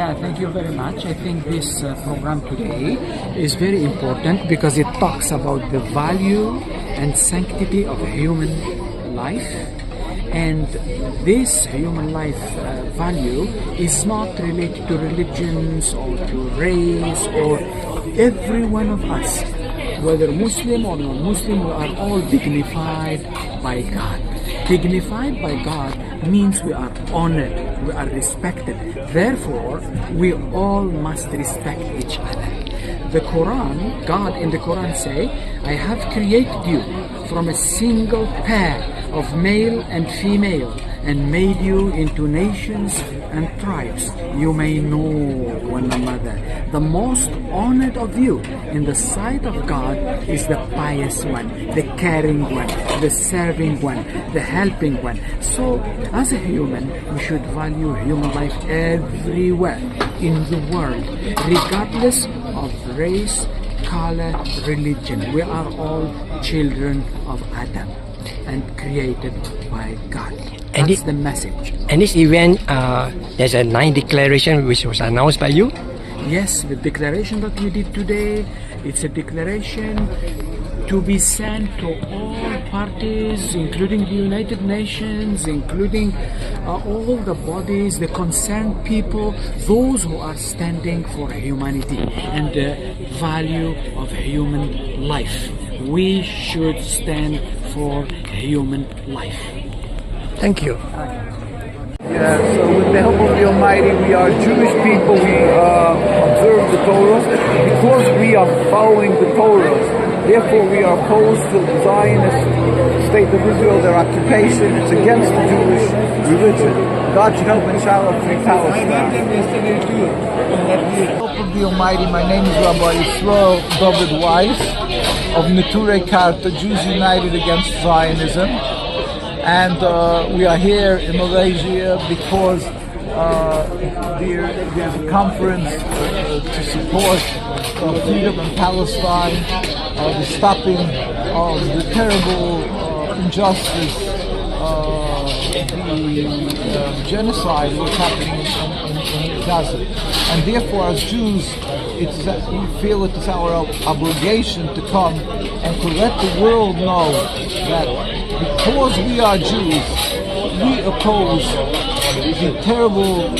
Yeah, thank you very much. I think this program today is very important because it talks about the value and sanctity of human life. And this human life value is not related to religions or to race or every one of us, whether Muslim or non-Muslim, we are all dignified by God. Dignified by God means we are honored, we are respected. Therefore, we all must respect each other. The Quran, God in the Quran say, I have created you from a single pair of male and female and made you into nations and tribes. You may know one another. The most honored of you in the sight of God is the pious one, the caring one, the serving one, the helping one. So as a human, we should value human life everywhere in the world, regardless of race, color, religion. We are all children of Adam and created by God. That's the message. And this event, there's a 9 declaration which was announced by you? Yes, the declaration that we did today, it's a declaration to be sent to all parties, including the United Nations, including all the bodies, the concerned people, those who are standing for humanity and the value of human life. We should stand for human life. Thank you. Yeah, so with the help of the Almighty, we are Jewish people. We observe the Torah because we are following the Torah. Therefore, we are opposed to the Zionist state of Israel, their occupation. It's against the Jewish religion. God should help inshallah free Palestine. With the help of the Almighty, my name is Rabbi Yisrael David Weiss of Neturei Karta, Jews United Against Zionism. And we are here in Malaysia because there's a conference to support freedom in Palestine, the stopping of the terrible injustice, the genocide that's happening in Gaza. And therefore, as Jews, we feel it is our obligation to come and to let the world know that because we are Jews, we oppose the terrible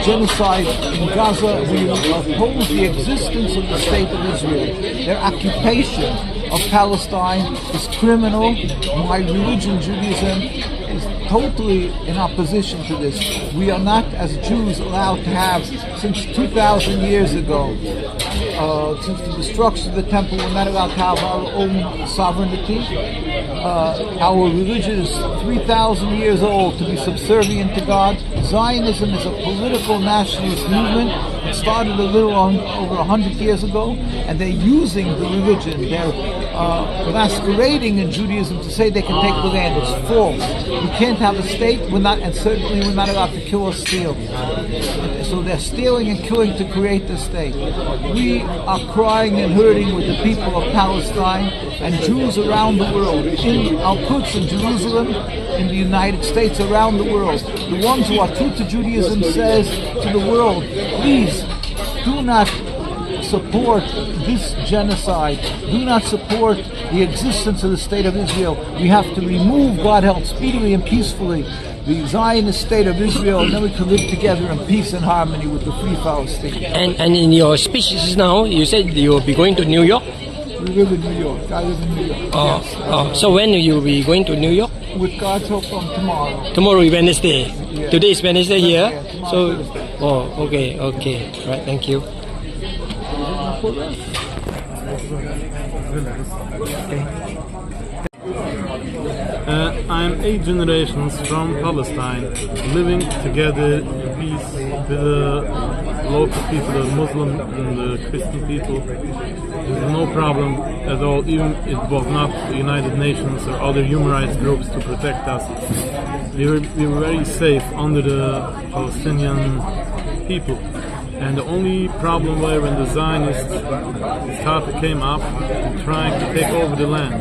genocide in Gaza. We oppose the existence of the state of Israel. Their occupation of Palestine is criminal. My religion, Judaism, is totally in opposition to this. We are not, as Jews, allowed to have, since 2,000 years ago, since the destruction of the temple, we're not allowed to have our own sovereignty. Our religion is 3,000 years old to be subservient to God. Zionism is a political nationalist movement. It started a little over 100 years ago, and they're using the religion. They're masquerading in Judaism to say they can take the land. It's false. We can't have a state. And certainly we're not allowed to kill or steal. So they're stealing and killing to create the state. We are crying and hurting with the people of Palestine and Jews around the world, in Al-Quds, in Jerusalem, in the United States, around the world. The ones who are true to Judaism says to the world, please do not support this genocide. Do not support the existence of the state of Israel. We have to remove, God help, speedily and peacefully, the Zionist state of Israel, and then we can live together in peace and harmony with the free Palestine. And in your speech just now, you said you will be going to New York? We live in New York. I live in New York. Yes. So when will you be going to New York? With God's help, from tomorrow. Tomorrow is Wednesday. Yeah. Today is Wednesday here. Yeah, So, Thursday. okay. Right, thank you. I'm 8 generations from Palestine, living together in peace with the local people, the Muslim and the Christian people. There's no problem at all, even if it was not the United Nations or other human rights groups to protect us. We were very safe under the Palestinian people. And the only problem was when the Zionists came up trying to take over the land,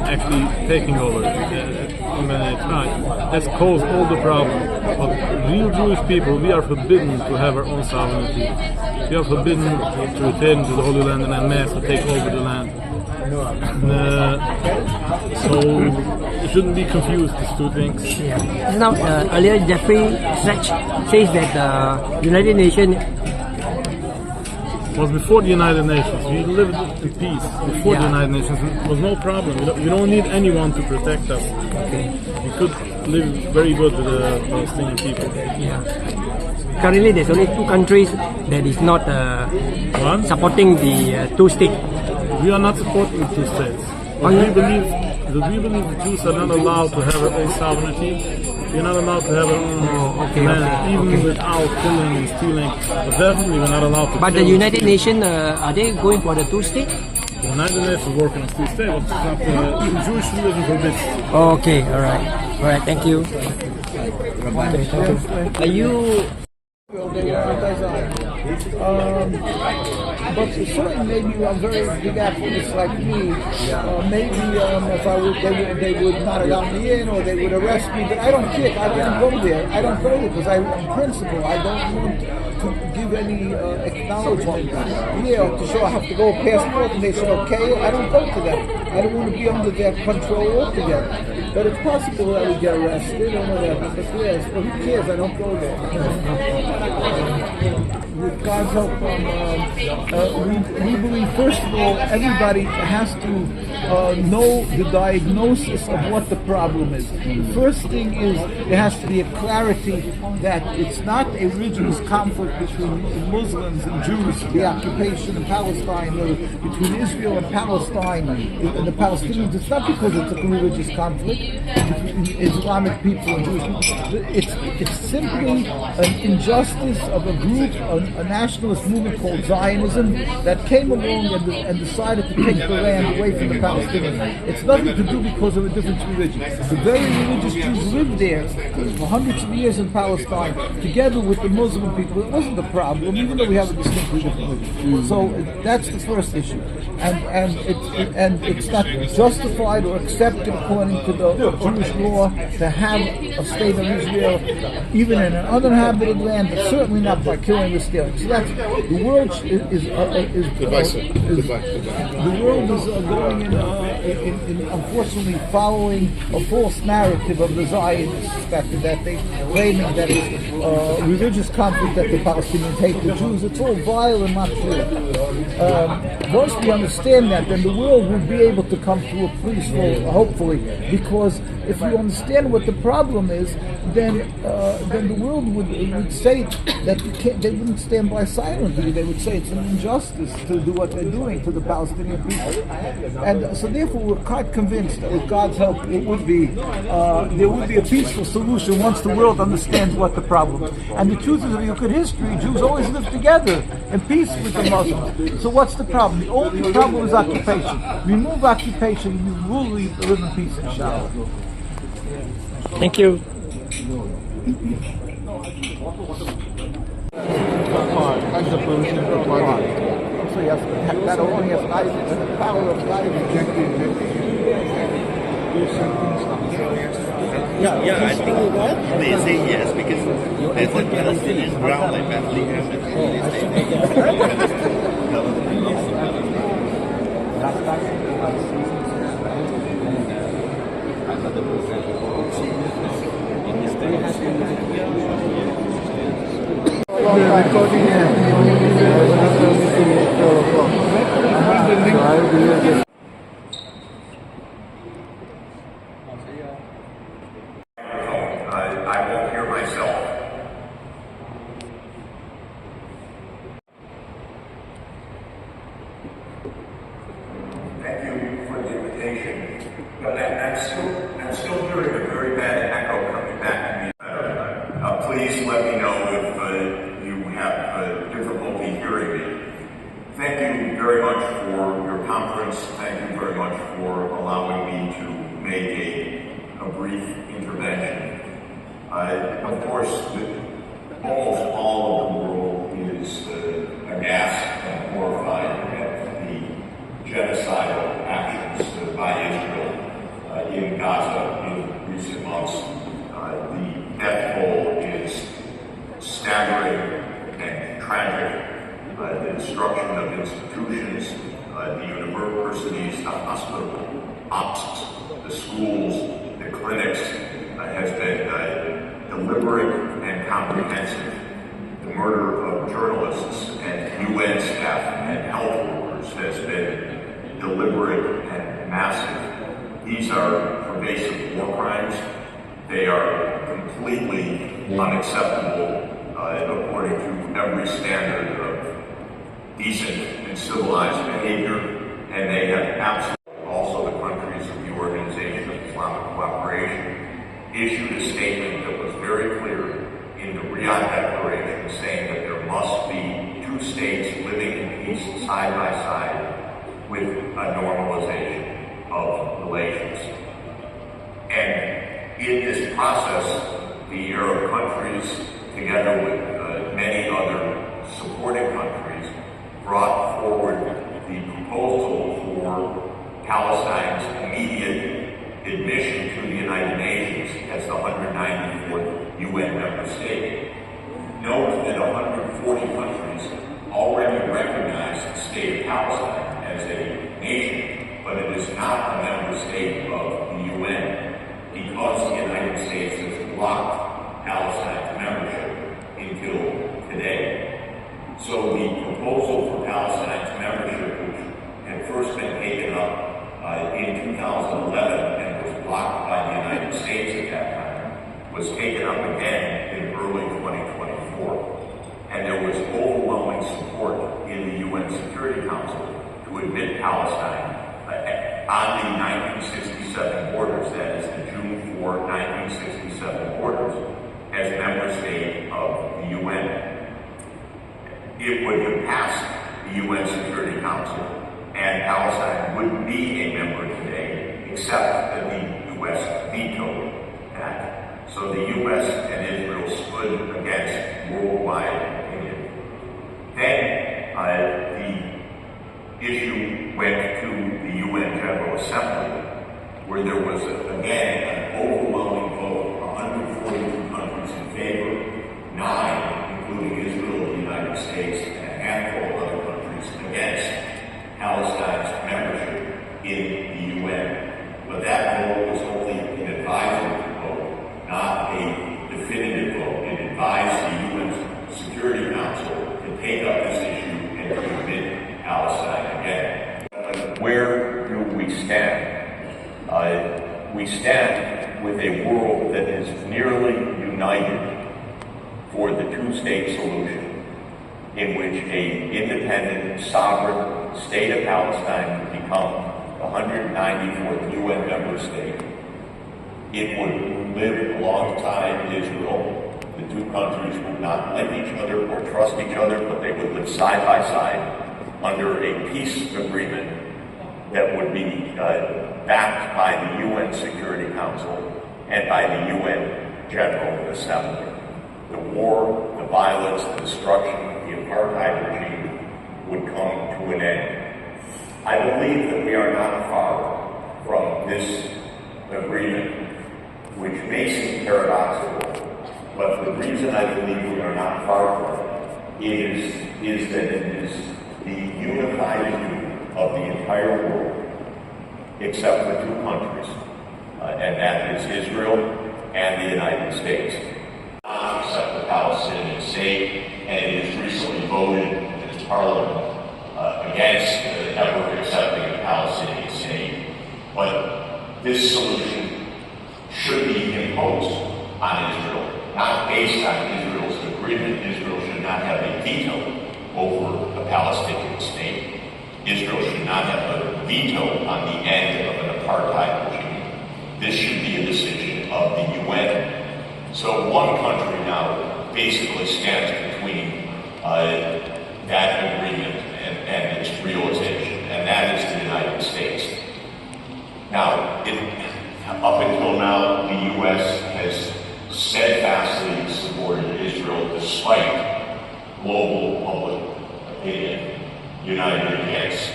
actually taking over when they tried. That's caused all the problem. But real Jewish people, we are forbidden to have our own sovereignty. We are forbidden to return to the Holy Land and en masse to take over the land. So it shouldn't be confused, these two things. Yeah. Now, earlier Jeffrey Sachs says that United Nations Was before the United Nations. We lived in peace before the United Nations. It was no problem. You don't need anyone to protect us. Okay. We could live very good with the Palestinian people. Yeah. Currently, there's only two countries that is not One, supporting the two-state. we are not supporting the two states. Oh, But yeah? we believe the Jews are not allowed to have their own sovereignty. We're not allowed to have our own land, even without killing and stealing. But definitely we're not allowed to But kill the and United steal. Nations, are they going for the two-state? The United Nations is working on two states. It's not, even Jewish religion forbids. Okay, all right. All right, thank you. Are you... But certainly maybe a very big activist like me, maybe if I would, they would not allow me in or they would arrest me. But I don't care. I don't go there. I don't go there because in principle, I don't want to give any acknowledgement. Yeah, to show I have to go passport and they say okay. I don't go to them. I don't want to be under their control altogether. But it's possible that I would get arrested or whatever. But yes, well, who cares? I don't go there. With God's help, we believe, first of all, everybody has to know the diagnosis of what the problem is. The first thing is there has to be a clarity that it's not a religious conflict between Muslims and Jews, the occupation of Palestine, or between Israel and Palestine and the Palestinians. It's not because it's a religious conflict between Islamic people and Jewish people. It's simply an injustice of a group, a nationalist movement called Zionism that came along and decided to take the land away from the Palestinians. It's nothing to do because of a different religion. The very religious Jews lived there for hundreds of years in Palestine, together with the Muslim people. It wasn't a problem, even though we have a distinctly different religion. So that's the first issue. And it's not justified or accepted according to the Jewish law to have a state of Israel, even in an uninhabited land, but certainly not by killing or stealing. So that's the world going in unfortunately following a false narrative of the Zionists that they claiming that it's religious conflict, that the Palestinians hate the Jews. It's all vile and not true. Once we understand that, then the world will be able to come to a peaceful, hopefully, because if we understand what the problem is, then the world would say that they wouldn't stand by silently. They would say it's an injustice to do what they're doing to the Palestinian people. And so therefore we're quite convinced that with God's help there would be a peaceful solution once the world understands what the problem is. And the truth is, if you look at history, Jews always lived together in peace with the Muslims. So what's the problem? The only problem is occupation. Remove occupation, you will live in peace, inshallah. Thank you. So yes, that only has life and the power of life. Yeah, I think they say yes because there's a Palestinian ground like Bethlehem. I won't hear myself. Thank you for the invitation. But I'm still hearing a very bad echo coming back to me. Please let me know if you have difficulty hearing me. Thank you very much for your conference. Thank you very much for allowing me to make a brief intervention. Of course, almost all of the world is aghast and horrified at the genocidal actions by Israel in Gaza in recent months. The death toll in tragic. The destruction of institutions, the universities, the hospitals, the schools, the clinics has been deliberate and comprehensive. The murder of journalists and UN staff and health workers has been deliberate and massive. These are pervasive war crimes. They are completely unacceptable according to every standard of decent and civilized behavior, and they have absolutely, also the countries of the Organization of Islamic Cooperation, issued a statement that was very clear in the Riyadh Declaration saying that there must be two states living in peace side by side with a normalization of relations. And in this process, the Arab countries, together with many other supporting countries, brought forward the proposal for Palestine's immediate admission to the United Nations as the 194th UN member state. Note that 140 countries already recognize the state of Palestine as a nation, but it is not a member state of the UN because the United States has blocked Palestine's membership until today. So the proposal for Palestine's membership, which had first been taken up in 2011 and was blocked by the United States at that time, was taken up again in early 2024. And there was overwhelming support in the UN Security Council to admit Palestine on the 1967 borders, that is the June 4, 1967 borders, as member state of the UN. It would have passed the UN Security Council, and Palestine wouldn't be a member today, except that the U.S. vetoed that. So the U.S. and Israel stood against worldwide opinion. Then the issue went to the UN General Assembly, where there was, again, an overwhelming vote, 142 countries in favor, 9, including Israel, the United States, and a handful of other countries against Palestine's membership in the UN. But that vote was only an advisory vote, not a definitive vote. It advised the UN Security Council to take up this issue and to admit Palestine again. Where do we stand? We stand with a world that is nearly united for the two-state solution, in which an independent, sovereign state of Palestine would become the 194th UN member state. It would live alongside Israel. The two countries would not like each other or trust each other, but they would live side by side under a peace agreement that would be backed by the UN Security Council and by the UN General Assembly. The war, the violence, the destruction of the apartheid regime would come to an end. I believe that we are not far from this agreement, which may seem paradoxical, but the reason I believe we are not far from it is that it is the unified view of the entire world, except for two countries, and that is Israel and the United States. Accept the Palestinian state, and it has recently voted in its parliament against ever accepting a Palestinian state. But this solution should be imposed on Israel, not based on Israel's agreement. Israel should not have a veto over a Palestinian state. Israel should not have a veto on the end of an apartheid regime. This should be a decision of the UN. So one country now basically stands between that agreement and its realization, and that is the United States. Now, up until now, the U.S. has steadfastly supported Israel despite global public opinion united against.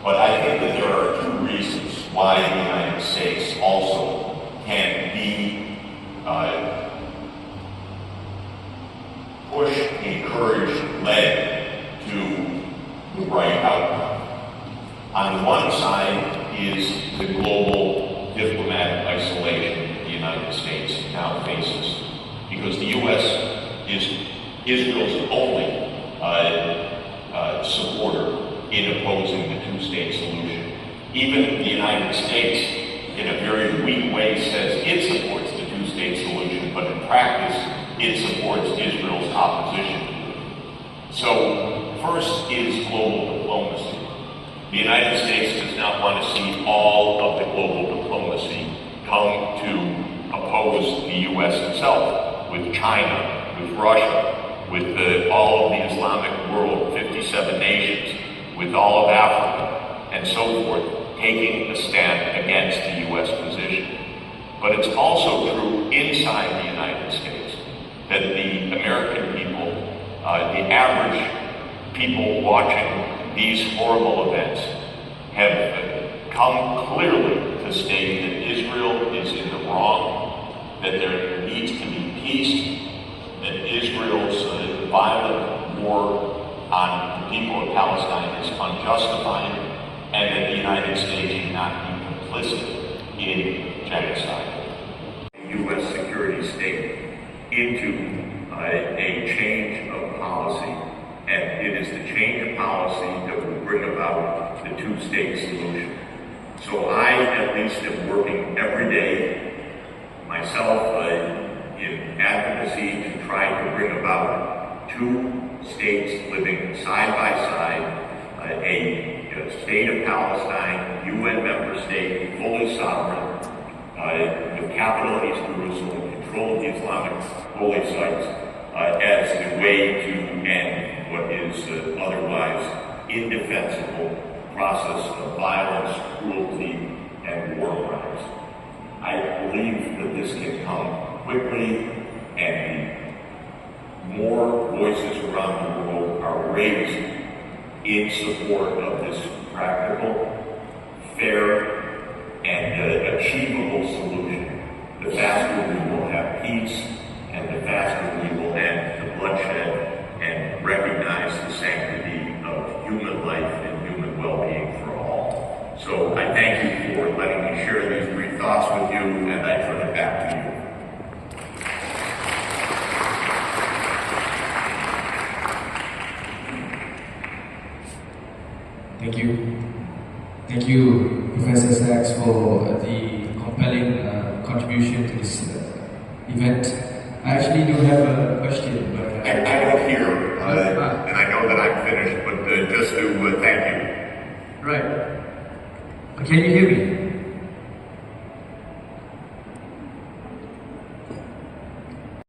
But I think that there are two reasons why the United States also can be push, encourage, led to the right outcome. On the one side is the global diplomatic isolation the United States now faces, because the U.S. is Israel's only supporter in opposing the two-state solution. Even the United States, in a very weak way, says it supports the two-state solution, but in practice, it supports Israel's opposition to it. So, first is global diplomacy. The United States does not want to see all of the global diplomacy come to oppose the U.S. itself, with China, with Russia, with all of the Islamic world, 57 nations, with all of Africa, and so forth, taking a stand against the U.S. position. But it's also true inside the United States that the American people, the average people watching these horrible events, have come clearly to state that Israel is in the wrong, that there needs to be peace, that Israel's violent war on the people of Palestine is unjustified, and that the United States should not be complicit in genocide. The U.S. security state into a change of policy, and it is the change of policy that will bring about the two-state solution. So I, at least, am working every day, myself, in advocacy to try to bring about two states living side by side, a state of Palestine, UN member state, fully sovereign, with capital in East Jerusalem, control of the Islamic holy sites, as the way to end what is otherwise indefensible process of violence, cruelty, and war crimes. I believe that this can come quickly, and more voices around the world are raised in support of this practical, fair, and achievable solution. The faster we will have peace, and the faster we will end the bloodshed and recognize the sanctity of human life and human well-being for all. So I thank you for letting me share these brief thoughts with you, and I turn it back to you. Thank you. Thank you, Professor Sachs, for the compelling contribution to this event. I actually do have a question. But I don't hear, and I know that I'm finished, but just to thank you. Right. Can you hear me?